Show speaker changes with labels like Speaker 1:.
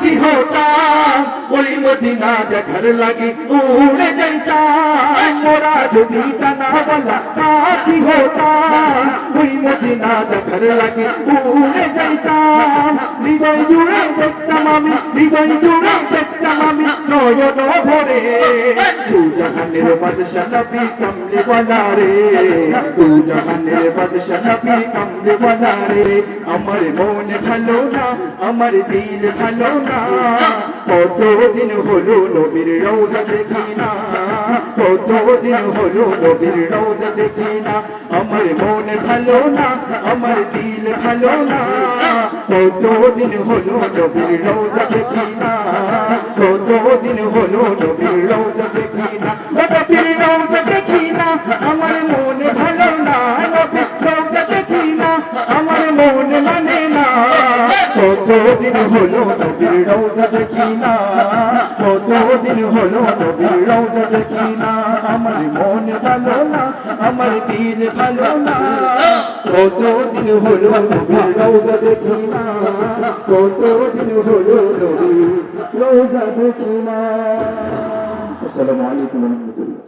Speaker 1: কি হতাম ওই মদিনা দেখার লাগে উড়ে যাইতাম মোরা যদি টানা বলা কি হতাম ওই মদিনা দেখার লাগে উড়ে যাইতাম হৃদয় জুড়ে দেখতাম আমি হৃদয় জুড়ে দেখতাম আমি নয়ন ভরে তু জাহানের বাদশা নবী কমলে ওয়ালা রে তু জাহানের বাদশা নবী কমলে ওয়ালা রে আমার মন ভালো না আমার দিল ভালো না কতদিন হলো নবীর রওজা দেখি না কতদিন হলো নবীর রওজা দেখি না আমার মন ভালো না আমার দিল ভালো না কতদিন হলো নবীর রওজা দেখি না কতদিন হলো নবীর রওজা দেখি না নবীর রওজা দেখি না আমার মন ভালো না নবীর রওজা দেখি না আমার মন মানে না কতদিন হলো নবীর রওজা দেখি না কতদিন হলো নবীর রওজা দেখি না আমার মন ভালো না আমার দিল ভালো না কতদিন হলো নবীর রওজা দেখি না কতদিন হলো নবীর রওজা দেখি না। আসসালামু আলাইকুম ওয়া রাহমাতুল্লাহ।